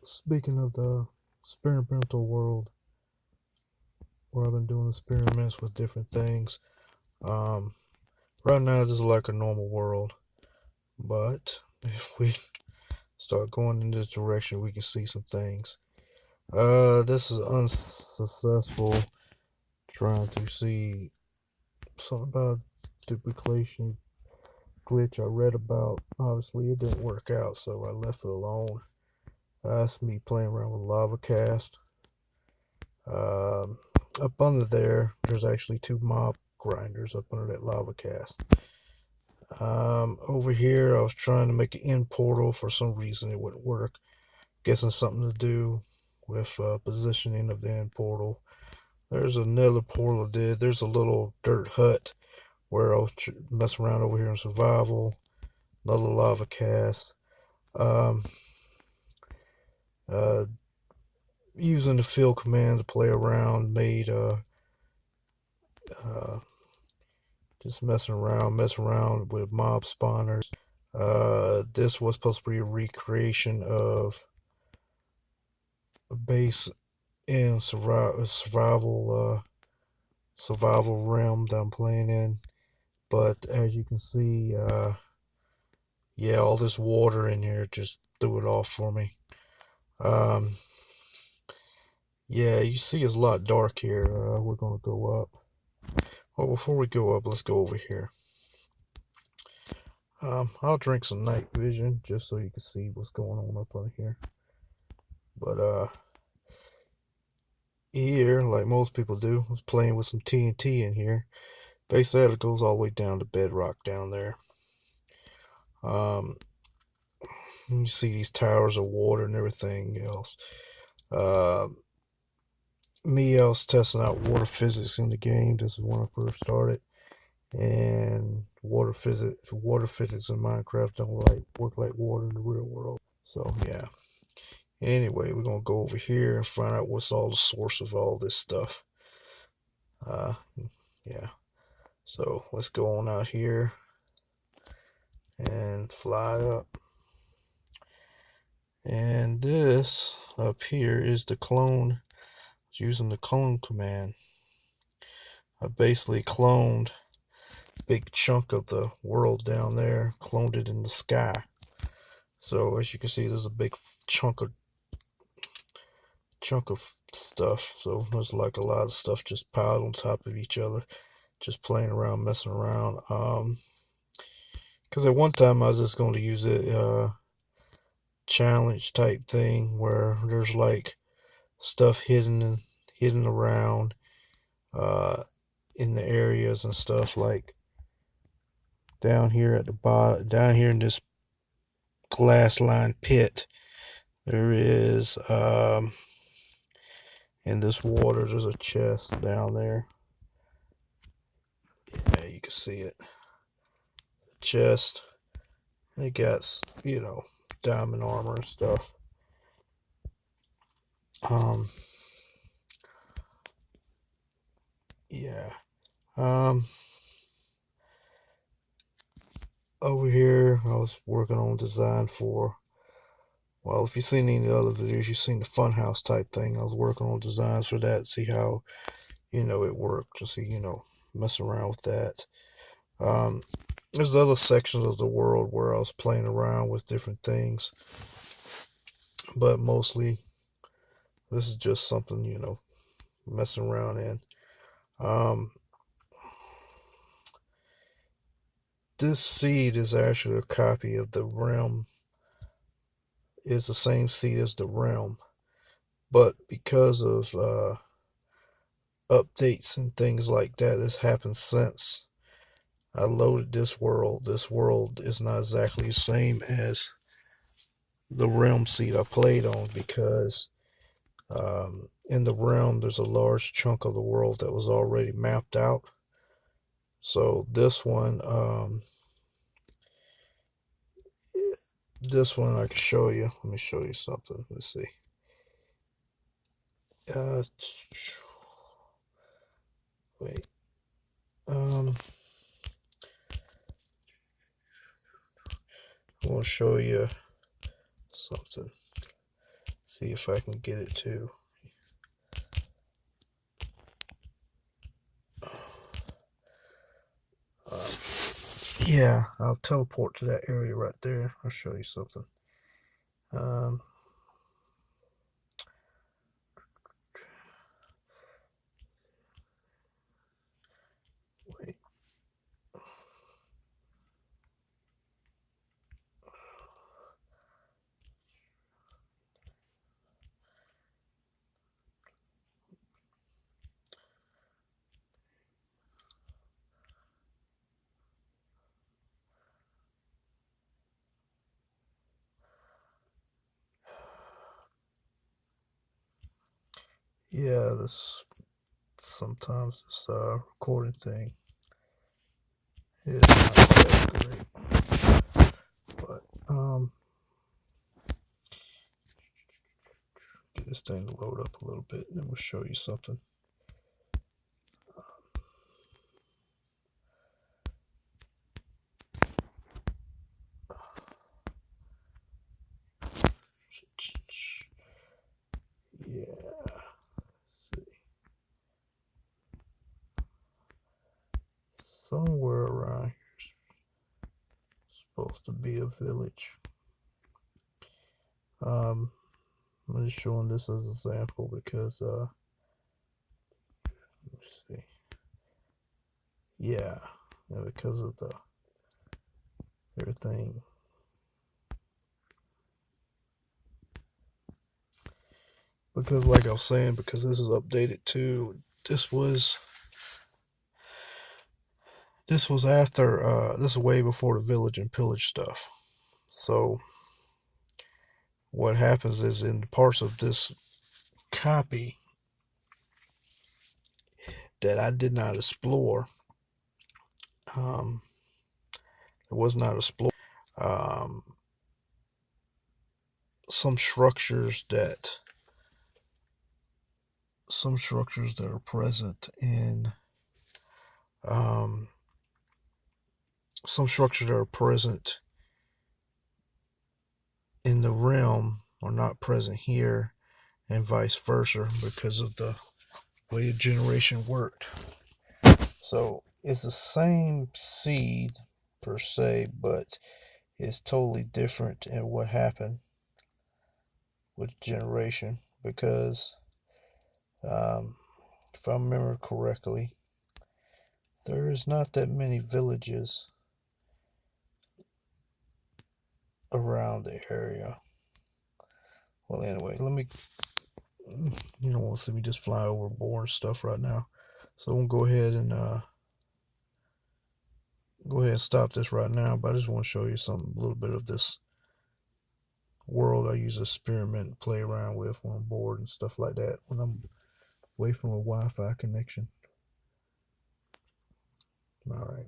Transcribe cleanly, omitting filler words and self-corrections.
Speaking of the experimental world, where I've been doing experiments with different things. Um, right now, this is like a normal world, but if we start going in this direction, we can see some things. This is unsuccessful. Trying to see something about duplication glitch I read about. Obviously, it didn't work out, so I left it alone. That's me playing around with LavaCast. Um, Up under there, there's actually two mob grinders up under that LavaCast. Over here, I was trying to make an end portal. For some reason, it wouldn't work. Guessing something to do with positioning of the end portal. There's another portal I did. There's a little dirt hut where I was messing around over here in survival. Another LavaCast. Um, uh, Using the field command to play around made uh, just messing around with mob spawners. This was supposed to be a recreation of a base in survival realm that I'm playing in. But as you can see, yeah, all this water in here just threw it off for me. Um, yeah, you see it's a lot dark here. We're gonna go up. Well, before we go up, let's go over here. I'll drink some night vision just so you can see what's going on up on here. But here, like most people do, I was playing with some TNT in here. Basically, it goes all the way down to bedrock down there. Um, you see these towers of water and everything else. Uh, I was testing out water physics in the game. This is when I first started, and water physics in Minecraft don't like work like water in the real world. So yeah. Anyway, we're gonna go over here and find out what's all the source of all this stuff. Uh, yeah. So let's go on out here and fly up. And this up here is the clone. Using the clone command, I basically cloned a big chunk of the world down there, cloned it in the sky. So as you can see, there's a big chunk of stuff. So there's like a lot of stuff just piled on top of each other, just playing around, messing around. Because at one time I was just going to use a challenge type thing where there's like stuff hidden around in the areas and stuff, like down here at the bottom, down here in this glass lined pit, there is in this water there's a chest down there. Yeah, you can see it. The chest. It got, diamond armor and stuff. Um, yeah. Um, Over here, I was working on design for. Well, if you've seen any other videos, you've seen the funhouse type thing. I was working on designs for that, see how, it worked, to see, mess around with that. Um, there's other sections of the world where I was playing around with different things, but mostly this is just something, messing around in. Um, this seed is actually a copy of the realm, is the same seed as the realm, but because of updates and things like that that's happened since I loaded this world is not exactly the same as the realm seed I played on, because in the realm there's a large chunk of the world that was already mapped out. So this one I can show you. Let me show you something. Let's see. Uh, Wait. I want to show you something. See if I can get it to. Yeah, I'll teleport to that area right there. I'll show you something. Wait. Yeah, this sometimes this recording thing is not that great, but get this thing to load up a little bit, and then we'll show you something. Yeah. Somewhere around here is supposed to be a village. I'm just showing this as a sample because let's see. Yeah, because of the everything. Because like I was saying, because this is updated too. This was after this is way before the village and pillage stuff. So what happens is in parts of this copy that I did not explore, it was not explored. Um, some structures that are present in some structures that are present in the realm are not present here, and vice versa, because of the way the generation worked. So it's the same seed per se, but it's totally different in what happened with generation, because if I remember correctly, there is not that many villages around the area. Well, anyway, you don't want to see me just fly over boring stuff right now. So I'm going to go ahead and stop this right now, but I just want to show you a little bit of this world I use to experiment and play around with when I'm bored and stuff like that, when I'm away from a Wi-Fi connection. All right.